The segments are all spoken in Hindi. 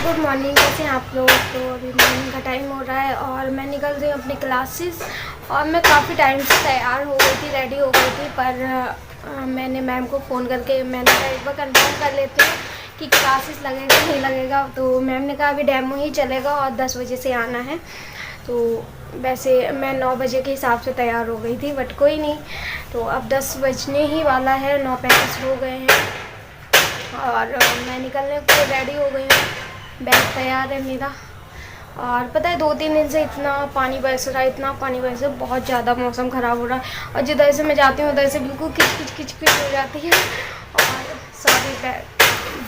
Good morning. कैसे हैं आप लोग? तो अभी मॉर्निंग का टाइम हो रहा है और मैं निकल रही हूँ अपनी क्लासेस। और मैं काफ़ी टाइम से तैयार हो गई थी, रेडी हो गई थी, पर मैंने मैम को फ़ोन करके मैंने कहा एक बार कंफर्म कर लेते हैं कि क्लासेस लगेगा नहीं लगेगा। तो मैम ने कहा अभी डेमो ही चलेगा और 10 बजे से आना है। तो वैसे मैं 9 बजे के हिसाब से तैयार हो गई थी, बट कोई नहीं। तो अब 10 बजने ही वाला है, 9:35 हो गए हैं और मैं निकलने को रेडी हो गई हूँ। बैग तैयार है मेरा। और पता है 2-3 दिन से इतना पानी बरस रहा है, इतना पानी बरस रहा है, बहुत ज़्यादा मौसम ख़राब हो रहा है। और जिधर से मैं जाती हूँ उधर से बिल्कुल किच किच किच किच हो जाती है। और सारी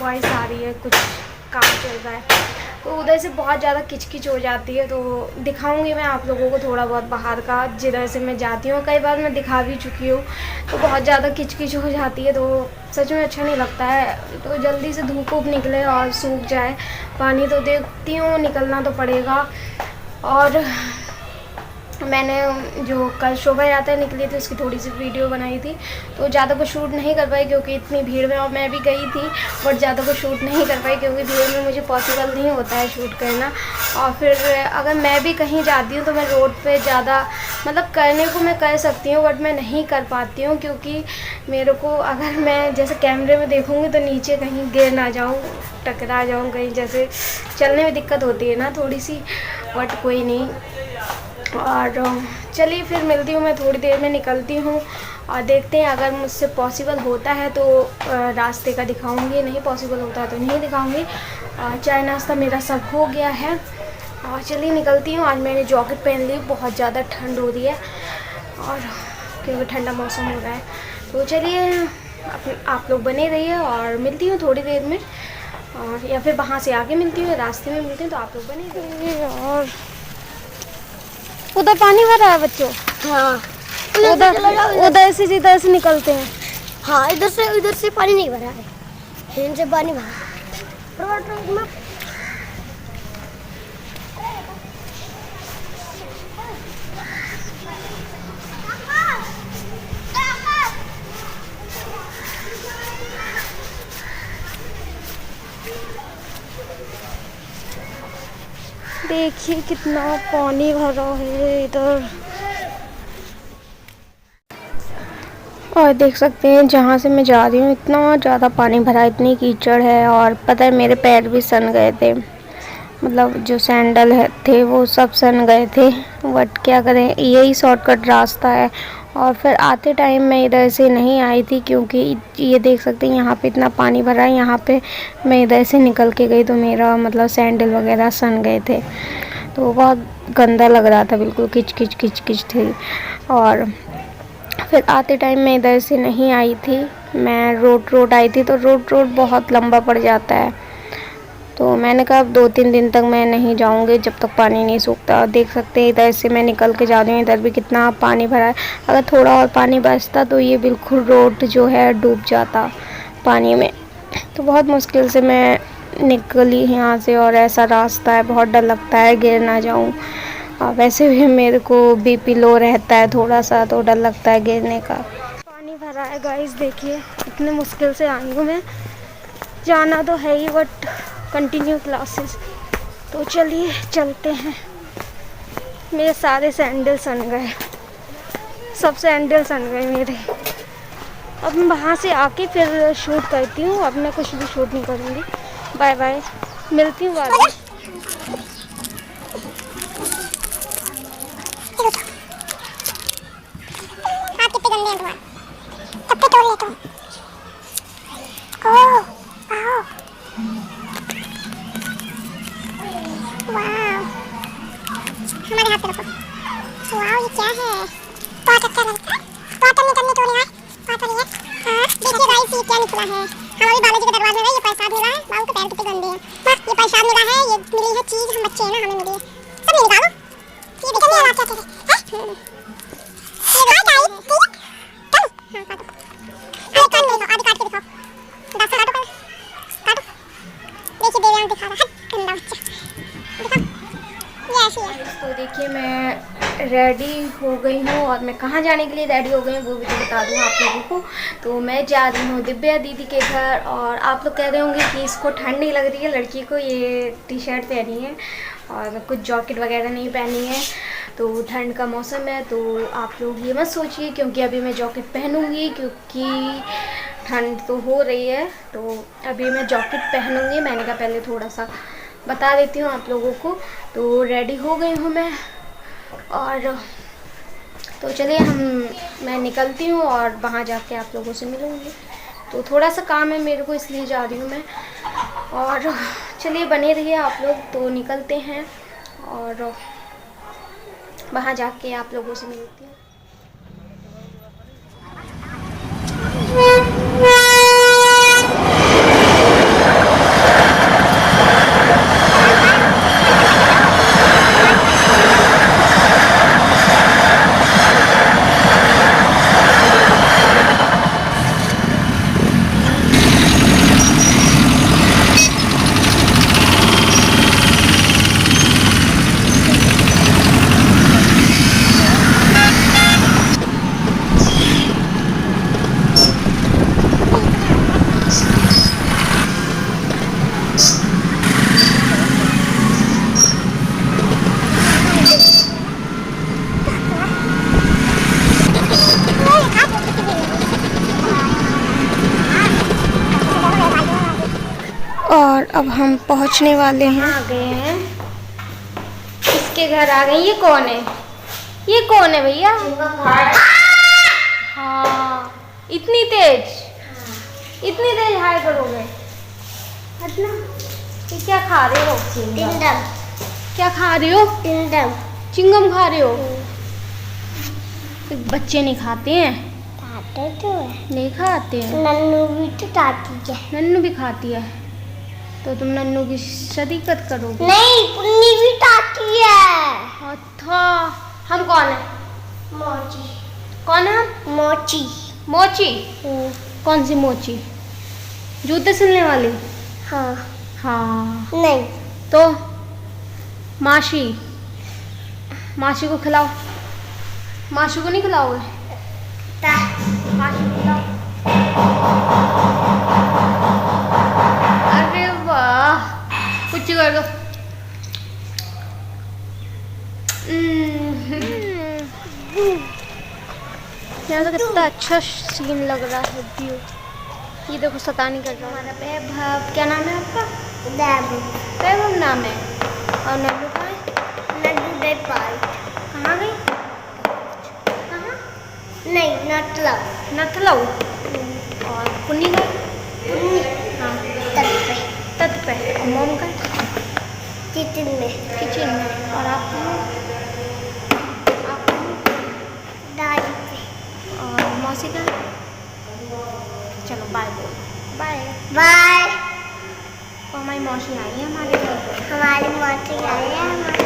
वॉइस आ रही है, कुछ काम चल रहा है तो उधर से बहुत ज़्यादा किचकिच हो जाती है। तो दिखाऊंगी मैं आप लोगों को थोड़ा बहुत बाहर का, जिधर से मैं जाती हूँ। कई बार मैं दिखा भी चुकी हूँ। तो बहुत ज़्यादा किचकिच हो जाती है तो सच में अच्छा नहीं लगता है। तो जल्दी से धूप वूप निकले और सूख जाए पानी, तो देखती हूँ निकलना तो पड़ेगा। और मैंने जो कल शोभा यात्रा निकली थी उसकी थोड़ी सी वीडियो बनाई थी, तो ज़्यादा कुछ शूट नहीं कर पाई क्योंकि इतनी भीड़ में, और मैं भी गई थी बट ज़्यादा कुछ शूट नहीं कर पाई क्योंकि भीड़ में मुझे पॉसिबल नहीं होता है शूट करना। और फिर अगर मैं भी कहीं जाती हूँ तो मैं रोड पे ज़्यादा मतलब करने को मैं कर सकती हूँ बट मैं नहीं कर पाती हूँ, क्योंकि मेरे को अगर मैं जैसे कैमरे में देखूँगी तो नीचे कहीं गिर ना जाऊँ, टकरा जाऊँ कहीं, जैसे चलने में दिक्कत होती है ना थोड़ी सी। बट कोई नहीं। और चलिए फिर मिलती हूँ, मैं थोड़ी देर में निकलती हूँ और देखते हैं अगर मुझसे पॉसिबल होता है तो रास्ते का दिखाऊंगी, नहीं पॉसिबल होता है तो नहीं दिखाऊंगी। चाय नाश्ता मेरा सब हो गया है और चलिए निकलती हूँ। आज मैंने जैकेट पहन ली, बहुत ज़्यादा ठंड हो रही है और क्योंकि ठंडा मौसम हो रहा है। तो चलिए आप लोग बने रहिए और मिलती हूँ थोड़ी देर में, और या फिर वहाँ से आके मिलती हूँ, रास्ते में मिलती हूँ। तो आप लोग बने रहिए। और उधर पानी भरा है बच्चों। हाँ, उधर से जिधर से निकलते हैं। हाँ, इधर से पानी नहीं भरा है, इधर से पानी भरा है। देखिए कितना पानी भरा है इधर। और देख सकते हैं जहाँ से मैं जा रही हूँ इतना ज़्यादा पानी भरा, इतनी कीचड़ है। और पता है मेरे पैर भी सन गए थे, मतलब जो सैंडल थे वो सब सन गए थे। बट क्या करें, यही शॉर्टकट रास्ता है। और फिर आते टाइम मैं इधर से नहीं आई थी क्योंकि ये देख सकते हैं यहाँ पे इतना पानी भरा है। यहाँ पे मैं इधर से निकल के गई तो मेरा मतलब सैंडल वगैरह सन गए थे, तो बहुत गंदा लग रहा था, बिल्कुल किच किच किच किच थी। और फिर आते टाइम मैं इधर से नहीं आई थी, मैं रोड आई थी। तो रोड बहुत लंबा पड़ जाता है, तो मैंने कहा अब 2-3 दिन तक मैं नहीं जाऊंगी जब तक पानी नहीं सूखता। देख सकते हैं इधर से मैं निकल के जा रही हूँ, इधर भी कितना पानी भरा है। अगर थोड़ा और पानी बरसता तो ये बिल्कुल रोड जो है डूब जाता पानी में। तो बहुत मुश्किल से मैं निकली यहाँ से, और ऐसा रास्ता है, बहुत डर लगता है गिर ना जाऊँ। और वैसे भी मेरे को बीपी लो रहता है थोड़ा सा, तो डर लगता है गिरने का। पानी भरा है गाइस, देखिए इतने मुश्किल से आई हूँ मैं। जाना तो है ही बट कंटिन्यू क्लासेस, तो चलिए चलते हैं। मेरे सारे सैंडल सन गए, सब सैंडल सन गए मेरे। अब मैं वहाँ से आके फिर शूट करती हूँ, अब मैं कुछ भी शूट नहीं करूँगी। बाय बाय, मिलती हूँ बाद में। हमारे हाथ पे रखो। वाह, ये क्या है? बहुत अच्छा लगता है। बहुत टन्नी टोली है। बहुत बढ़िया। हाँ, देखिए गाइस ये क्या निकला है। हम अभी बालाजी के दरबार में गए, ये प्रसाद मिला है। बाबू के पैर कितने गंदे हैं। बस ये प्रसाद मिला है, ये मिली है चीज, हम बच्चे हैं ना, हमें मिली है। सब नहीं निकालो। ये देखो ये आप क्या कह रहे हैं? ये गाइस ठीक है? चलो। हां काटो। अरे काट देखो, आगे काट के दिखाओ। दासा काटो काटो। देखिए देवयान दिखा रहा है, गंदा बच्चा। दिखा। ये ऐसी है। तो देखिए मैं रेडी हो गई हूँ और मैं कहाँ जाने के लिए रेडी हो गई हूँ वो भी तो बता दूँ आप लोगों को। तो मैं जा रही हूँ दिव्या दीदी के घर। और आप लोग कह रहे होंगे कि इसको ठंड नहीं लग रही है, लड़की को ये टी शर्ट पहनी है और कुछ जैकेट वगैरह नहीं पहनी है। तो ठंड का मौसम है, तो आप लोग ये मत सोचिए क्योंकि अभी मैं जैकेट पहनूँगी, क्योंकि ठंड तो हो रही है। तो अभी मैं जैकेट पहनूँगी। मैंने कहा पहले थोड़ा सा बता देती हूँ आप लोगों को। तो रेडी हो गई हूँ मैं और तो चलिए मैं निकलती हूँ और वहाँ जाके आप लोगों से मिलूँगी। तो थोड़ा सा काम है मेरे को, इसलिए जा रही हूँ मैं। और चलिए बने रहिए आप लोग। तो निकलते हैं और वहाँ जाके आप लोगों से मिलती हूँ। और अब हम पहुंचने वाले हैं। आ गए हैं, इसके घर आ गए। ये कौन है? ये कौन है भैया? हाँ, इतनी तेज हाय करोगे? हटना। ये क्या खा रहे हो? चिंगम। क्या खा रहे हो? चिंगम खा रहे हो? बच्चे नहीं खाते हैं? खाते तो नहीं खाते हैं। नन्नू भी तो खाती है। नन्नू भी खाती है, तो तुम नन्नू की शरीकत करोगे? नहीं, पुन्नी भी खाती है। अच्छा, हम कौन है? मोची। कौन है हम? मोची। मोची? कौन सी मोची? जूते सिलने वाली? हाँ। हाँ। नहीं तो मासी को खिलाओ। मासी को नहीं खिलाओगे? मासी को खिलाओ। अरे वाह, कुछ कर दो। यहाँ से कितना अच्छा सीन लग रहा है, व्यू। ये देखो शैतानी कर रहा है हमारा वैभव। क्या नाम है आपका? वैभव नाम है। और नन्नू कहाँ है? नन्नू दे पाई। कहाँ गई? कहाँ? नहीं, नटलव। नथलव। और पुन्नी गई? हाँ, तट पे। और मोम का? किचन में। और आप? दादी पे। और मौसी का? चलो बाय बोल। बाय। तो हमारी मौसी आई है हमारे घर। हमारी मौसी आई है हमारे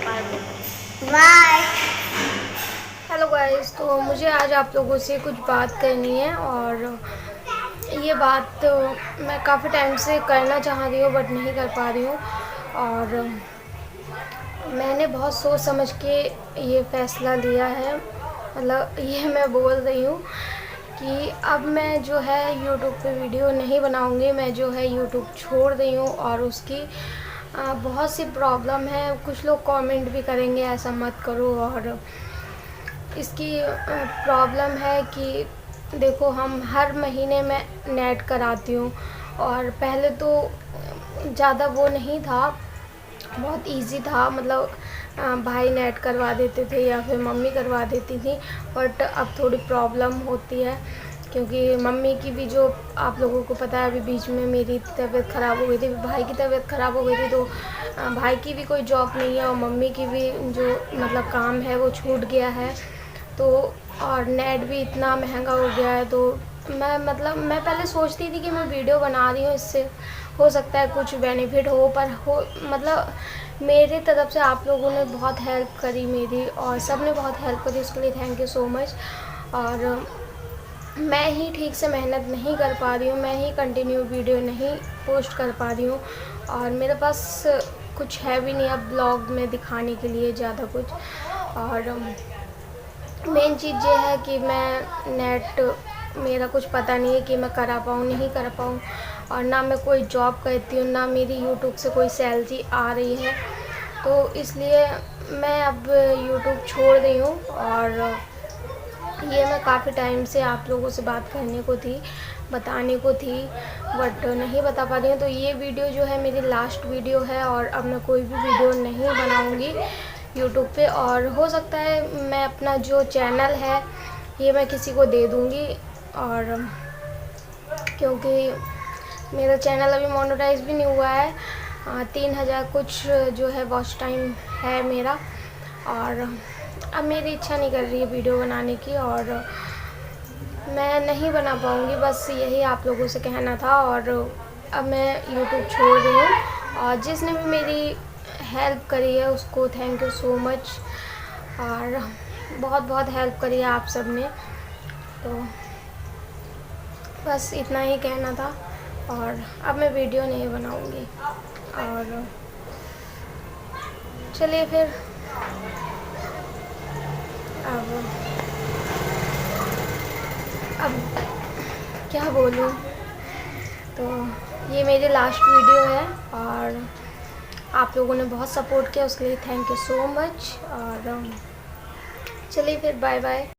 बाय। बाय। हेलो गाइस, तो मुझे आज आप लोगों से कुछ बात करनी है। और ये बात मैं काफ़ी टाइम से करना चाह रही हूँ बट नहीं कर पा रही हूँ। और मैंने बहुत सोच समझ के ये फ़ैसला लिया है। मतलब ये मैं बोल रही हूँ कि अब मैं जो है यूट्यूब पे वीडियो नहीं बनाऊँगी। मैं जो है यूट्यूब छोड़ रही हूँ। और उसकी बहुत सी प्रॉब्लम है। कुछ लोग कमेंट भी करेंगे ऐसा मत करो। और इसकी प्रॉब्लम है कि देखो, हम हर महीने में नेट कराती हूँ। और पहले तो ज़्यादा वो नहीं था, बहुत इजी था। मतलब भाई नेट करवा देते थे या फिर मम्मी करवा देती थी। बट अब थोड़ी प्रॉब्लम होती है क्योंकि मम्मी की भी, जो आप लोगों को पता है, अभी बीच में मेरी तबीयत ख़राब हो गई थी, भाई की तबीयत ख़राब हो गई थी। तो भाई की भी कोई जॉब नहीं है और मम्मी की भी जो मतलब काम है वो छूट गया है। तो और नेट भी इतना महंगा हो गया है। तो मैं पहले सोचती थी कि मैं वीडियो बना रही हूँ, इससे हो सकता है कुछ बेनिफिट हो। पर मतलब मेरे तरफ से आप लोगों ने बहुत हेल्प करी मेरी, और सब ने बहुत हेल्प करी, उसके लिए थैंक यू सो मच। और मैं ही ठीक से मेहनत नहीं कर पा रही हूँ, मैं ही कंटिन्यू वीडियो नहीं पोस्ट कर पा रही हूँ। और मेरे पास कुछ है भी नहीं अब ब्लॉग में दिखाने के लिए ज़्यादा कुछ। और मेन चीज़ ये है कि मैं नेट मेरा कुछ पता नहीं है कि मैं करा पाऊँ नहीं करा पाऊँ, और ना मैं कोई जॉब करती हूँ, ना मेरी यूट्यूब से कोई सैलरी आ रही है। तो इसलिए मैं अब यूट्यूब छोड़ रही हूँ। और ये मैं काफ़ी टाइम से आप लोगों से बात करने को थी, बताने को थी, बट नहीं बता पा रही हूँ। तो ये वीडियो जो है मेरी लास्ट वीडियो है, और अब मैं कोई भी वीडियो नहीं बनाऊँगी यूट्यूब पे। और हो सकता है मैं अपना जो चैनल है ये मैं किसी को दे दूँगी, और क्योंकि मेरा चैनल अभी मोनेटाइज भी नहीं हुआ है। 3000 कुछ जो है वॉच टाइम है मेरा, और अब मेरी इच्छा नहीं कर रही है वीडियो बनाने की, और मैं नहीं बना पाऊँगी। बस यही आप लोगों से कहना था। और अब मैं यूट्यूब छोड़ रही हूँ, और जिसने भी मेरी हेल्प करी है उसको थैंक यू सो मच। और बहुत बहुत हेल्प करी है आप सब ने। तो बस इतना ही कहना था, और अब मैं वीडियो नहीं बनाऊँगी। और चलिए फिर अब क्या बोलूँ। तो ये मेरी लास्ट वीडियो है, और आप लोगों ने बहुत सपोर्ट किया उसके लिए थैंक यू सो मच। और चलिए फिर बाय बाय।